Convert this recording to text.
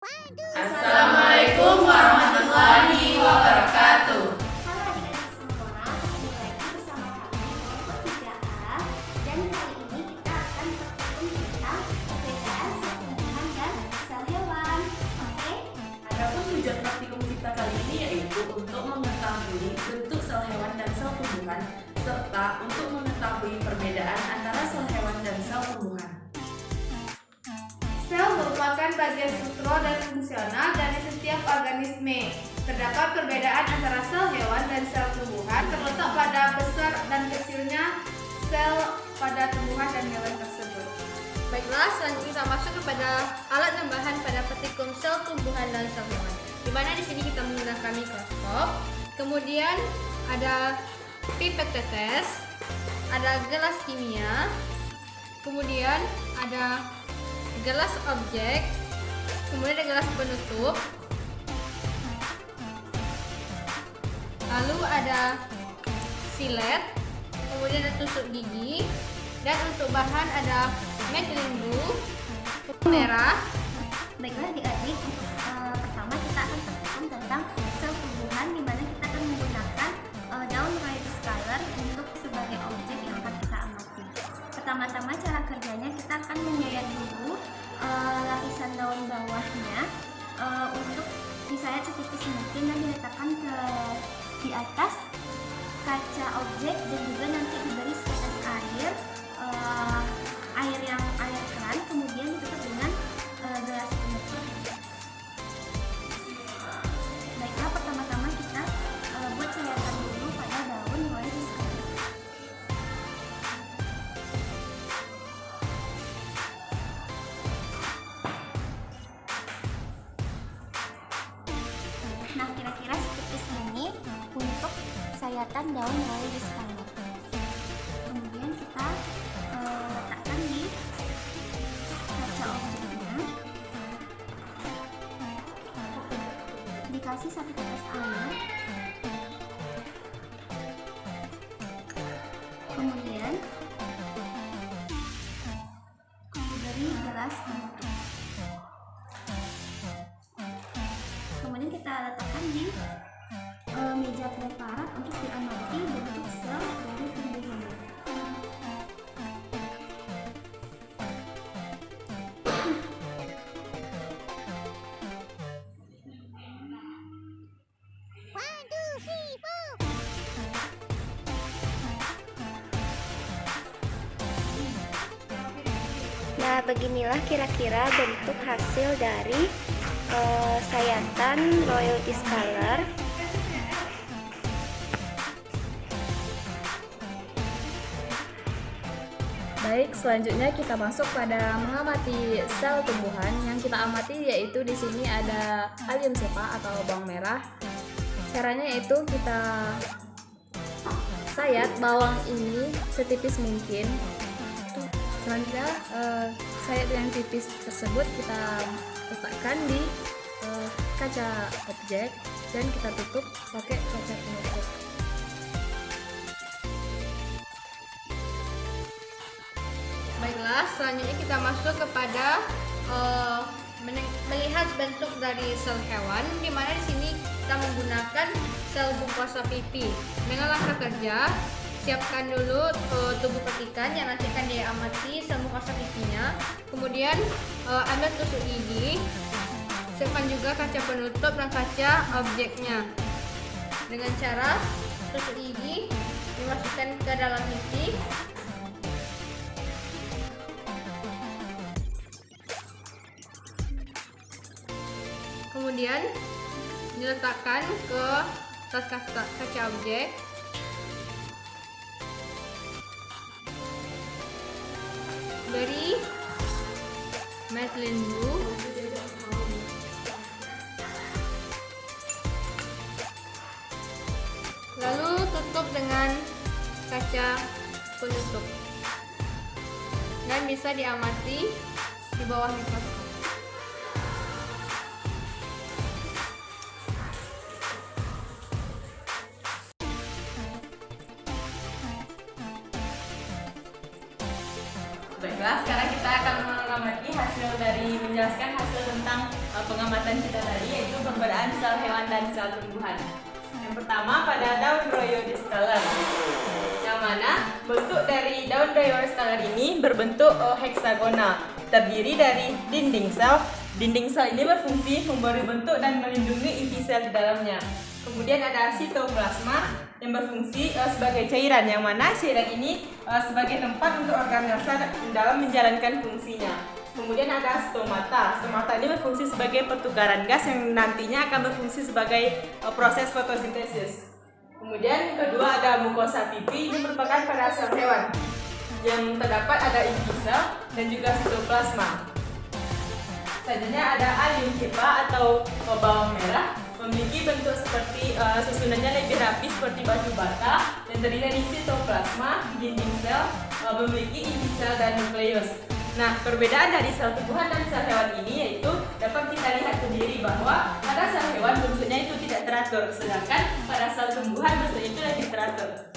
Assalamualaikum warahmatullahi wabarakatuh. Halo adik-adik semua, kembali lagi bersama kami kelompok 3A. Dan kali ini kita akan bertemu tentang perbedaan sel tumbuhan dan sel hewan. Oke? Adapun tujuan praktikum kita kali ini yaitu untuk mengetahui bentuk sel hewan dan sel tumbuhan serta untuk mengetahui perbedaan antara sel hewan dan sel tumbuhan. Sel merupakan bagian struktural dan fungsional dari setiap organisme. Terdapat perbedaan antara sel hewan dan sel tumbuhan terletak pada besar dan kecilnya sel pada tumbuhan dan hewan tersebut. Baiklah, selanjutnya kita masuk kepada alat dan bahan pada petikum sel tumbuhan dan sel hewan. Di mana di sini kita menggunakan mikroskop, kemudian ada pipet tetes, ada gelas kimia, kemudian ada gelas objek, kemudian ada gelas penutup, lalu ada silet, kemudian ada tusuk gigi, dan untuk bahan ada Maclean Blue, merah. Baiklah adik-adik, pertama kita akan bertemu tentang sel tumbuhan, di mana kita akan menggunakan daun Royal Scalar untuk sebagai objek yang akan kita amati. Pertama-tama cara kerjanya kita akan menyayat dulu lapisan daun bawahnya untuk disayat setipis mungkin dan diletakkan di atas kaca objek, dan juga nanti diberi setetes air, air keran, kemudian ditutup dengan gelas penutup. Baiklah, pertama-tama kita buat sayatan dulu pada daun Royal Scalar. Nah, kira-kira setipis ini untuk sayatan daun Royal Scalar. Kemudian kita letakkan di kaca objeknya, dikasih satu tetes air, kemudian diberi gelas penutup. Kemudian kita letakkan di meja preparat untuk diamati bentuk sel dari tumbuhan. Nah, beginilah kira-kira bentuk hasil dari sayatan Royal Scalar. Baik, selanjutnya kita masuk pada mengamati sel tumbuhan. Yang kita amati yaitu di sini ada allium cepa atau bawang merah. Caranya yaitu kita sayat bawang ini setipis mungkin. Selanjutnya sayat yang tipis tersebut kita letakkan di kaca objek dan kita tutup pakai kaca penutup. Baiklah, selanjutnya kita masuk kepada melihat bentuk dari sel hewan, di mana di sini kita menggunakan sel mukosa pipi. Dengan langkah kerja, siapkan dulu tubuh petikan yang nanti akan diamati sel mukosa pipinya. Kemudian ambil tusuk gigi, siapkan juga kaca penutup dan kaca objeknya. Dengan cara tusuk gigi dimasukkan ke dalam pipi. Kemudian diletakkan ke atas kaca objek. Beri Maclean Blue, lalu tutup dengan kaca penutup dan bisa diamati di bawah mikroskop. Baiklah, sekarang kita akan mengamati hasil dari menjelaskan hasil tentang pengamatan kita tadi, yaitu perbedaan sel hewan dan sel tumbuhan. Yang pertama pada daun Rhodiosteller, yang mana bentuk dari daun Rhodiosteller ini berbentuk heksagonal, terdiri dari dinding sel. Dinding sel ini berfungsi memberi bentuk dan melindungi inti sel di dalamnya. Kemudian ada sitoplasma yang berfungsi sebagai cairan, yang mana cairan ini sebagai tempat untuk organel sel dalam menjalankan fungsinya. Kemudian ada stomata. Stomata ini berfungsi sebagai pertukaran gas yang nantinya akan berfungsi sebagai proses fotosintesis. Kemudian kedua ada mukosa pipi, ini merupakan pada sel hewan yang terdapat ada inti sel dan juga sitoplasma. Selanjutnya ada aliumkepa atau bawang merah, memiliki bentuk seperti susunannya lebih rapi seperti batu bata dan terdiri dari sitoplasma, dinding sel, memiliki inti sel dan nukleus. Nah, perbedaan dari sel tumbuhan dan sel hewan ini yaitu dapat kita lihat sendiri bahwa pada sel hewan bentuknya itu tidak teratur, sedangkan pada sel tumbuhan bentuknya itu lebih teratur.